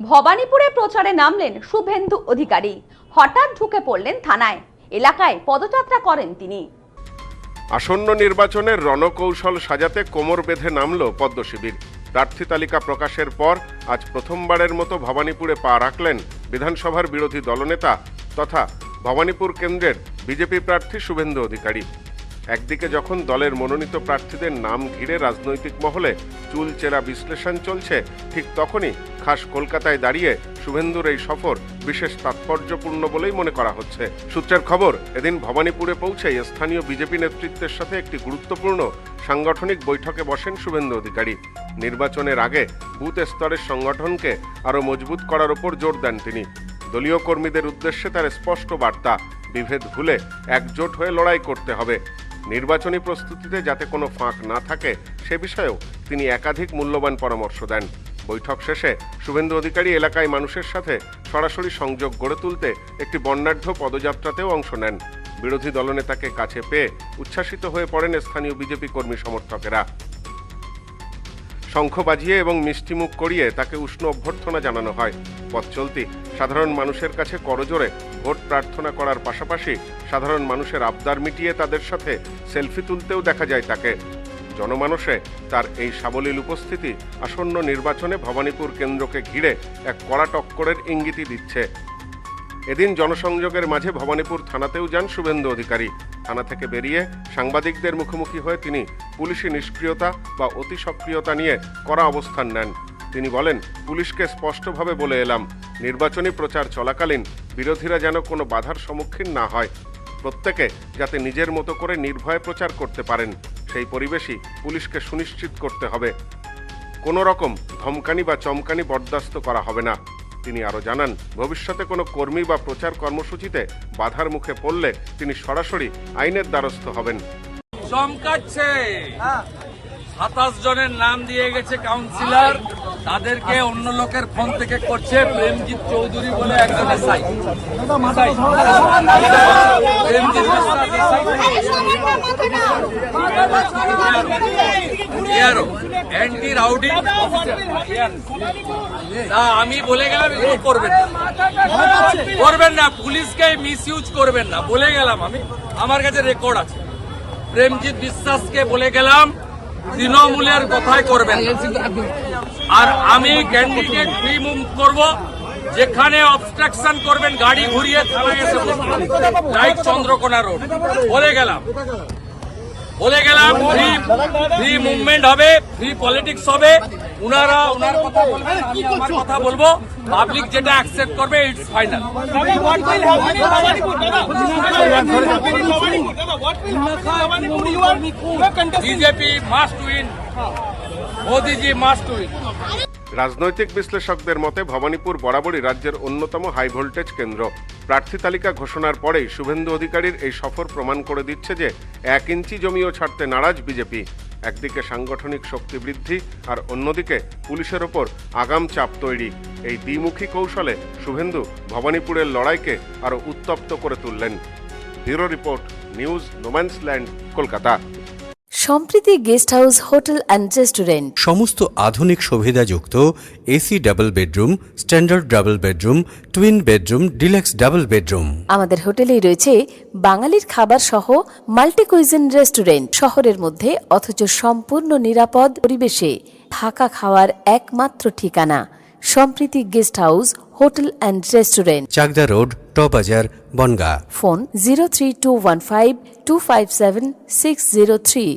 ভবানীপুরে প্রচারে নামলেন শুভেন্দু অধিকারী। হঠাৎ ঢুকে পড়লেন থানায়। এলাকায় পদযাত্রা করেন তিনি। আসন্ন নির্বাচনের রণকৌশল সাজাতে কোমর বেঁধে নামল পদ্ম শিবির। প্রার্থী তালিকা প্রকাশের পর আজ প্রথমবারের মতো ভবানীপুরে পা রাখলেন বিধানসভার বিরোধী দলনেতা তথা ভবানীপুর কেন্দ্রের বিজেপি প্রার্থী শুভেন্দু অধিকারী। একদিকে যখন দলের মনোনীত প্রার্থীদের নাম ঘিরে রাজনৈতিক মহলে চুলচেরা বিশ্লেষণ চলছে, ঠিক তখনই খাস কলকাতায় দাঁড়িয়ে শুভেন্দুর এই সফর বিশেষ তাৎপর্যপূর্ণ বলেই মনে করা হচ্ছে। সূত্রের খবর, এদিন ভবানীপুরে পৌঁছে স্থানীয় বিজেপি নেতৃত্বের সাথে একটি গুরুত্বপূর্ণ সাংগঠনিক বৈঠকে বসেন শুভেন্দু অধিকারী। নির্বাচনের আগে বুথ স্তরের সংগঠনকে আরও মজবুত করার ওপর জোর দেন তিনি। দলীয় কর্মীদের উদ্দেশ্যে তার স্পষ্ট বার্তা, বিভেদ ভুলে একজোট হয়ে লড়াই করতে হবে। নির্বাচনী প্রস্তুতিতে যাতে কোনো ফাঁক না থাকে সে বিষয়েও তিনি একাধিক মূল্যবান পরামর্শ দেন। বৈঠক শেষে শুভেন্দু অধিকারী এলাকায় মানুষের সাথে সরাসরি সংযোগ গড়ে তুলতে একটি বর্ণাঢ্য পদযাত্রাতেও অংশ নেন। বিরোধী দলনেতাকে কাছে পেয়ে উচ্ছ্বাসিত হয়ে পড়েন স্থানীয় বিজেপি কর্মী সমর্থকেরা। শঙ্খ বাজিয়ে এবং মিষ্টিমুখ করিয়ে তাকে উষ্ণ অভ্যর্থনা জানানো হয়। পথ চলতি সাধারণ মানুষের কাছে করজোড়ে ভোট প্রার্থনা করার পাশাপাশি সাধারণ মানুষের আবদার মিটিয়ে তাদের সাথে সেলফি তুলতেও দেখা যায় তাকে। জনমানসে তার এই সাবলীল উপস্থিতি আসন্ন নির্বাচনে ভবানীপুর কেন্দ্রকে ঘিরে এক কড়া টক্করের ইঙ্গিতই দিচ্ছে। এদিন জনসংযোগের মাঝে ভবানীপুর থানাতেও যান শুভেন্দু অধিকারী। থানা থেকে বেরিয়ে সাংবাদিকদের মুখোমুখি হয়ে তিনি পুলিশি নিষ্ক্রিয়তা বা অতি সক্রিয়তা নিয়ে কড়া অবস্থান নেন। তিনি বলেন, পুলিশকে স্পষ্টভাবে বলে এলাম, নির্বাচনী প্রচার চলাকালীন বিরোধীরা যেন কোনো বাধার সম্মুখীন না হয়। প্রত্যেকে যাতে নিজের মতো করে নির্ভয়ে প্রচার করতে পারেন, সেই পরিবেশই পুলিশকে সুনিশ্চিত করতে হবে। কোনো রকম ধমকানি বা চমকানি বরদাস্ত করা হবে না। তিনি আরও জানান, ভবিষ্যতে কোনো কর্মী বা প্রচার কর্মসূচিতে বাধার মুখে পড়লে তিনি সরাসরি আইনের দ্বারস্থ হবেন। চমকাচ্ছে, 27 জনের নাম দিয়ে গেছে কাউন্সিলর, তাদেরকে অন্য লোকের ফোন থেকে করছে। প্রেমজিৎ চৌধুরী বলে একজনের সাইট, অ্যান্টি রাউডি। আমি বলে গেলাম এগুলো করবেন না, পুলিশকে মিসইউজ করবেন না, বলে গেলাম। আমি, আমার কাছে রেকর্ড আছে। প্রেমজিৎ বিশ্বাসকে বলে গেলাম তৃণমূলের কথাই করবেন। আর আমি ক্যান্ডিডেট ফ্রি মুভ করব, যেখানে অবস্ট্রাকশন করবেন গাড়ি ঘুরিয়ে থানায় এসে লাইক চন্দ্রকোনা রোড। বলে গেলাম ফ্রি মুভমেন্ট হবে, ফ্রি পলিটিক্স হবে। উনারা উনার কথা বলবেন, আমি আমার কথা বলবো। পাবলিক যেটা অ্যাকসেপ্ট করবে, it's final. BJP must win, Modiji must win. রাজনৈতিক বিশ্লেষকদের মতে ভবানীপুর বরাবরই রাজ্যের অন্যতম হাই ভোল্টেজ কেন্দ্র। প্রার্থী তালিকা ঘোষণার পরেই শুভেন্দু অধিকারীর এই সফর প্রমাণ করে দিচ্ছে যে 1 ইঞ্চি জমিও ছাড়তে নারাজ বিজেপি। একদিকে সাংগঠনিক শক্তি বৃদ্ধি আর অন্যদিকে পুলিশের ওপর আগাম চাপ তৈরি। এই দ্বিমুখী কৌশলে শুভেন্দু ভবানীপুরের লড়াইকে আরও উত্তপ্ত করে তুললেন। Bureau report, news no man's land, Kolkata. Sampriti guest house, hotel and restaurant. সমস্ত আধুনিক সুবিধাযুক্ত AC double bedroom, standard double bedroom, twin bedroom, deluxe double bedroom. আমাদের হোটেলেই রয়েছে বাঙালির খাবার সহ মাল্টি কুইজিন রেস্টুরেন্ট। শহরের মধ্যে অথচ সম্পূর্ণ নিরাপদ পরিবেশে থাকা খাওয়ার একমাত্র ঠিকানা Sampriti guest house, hotel and restaurant, Chakdah road, টবাজার, বনগাঁ। ফোন 03215257603।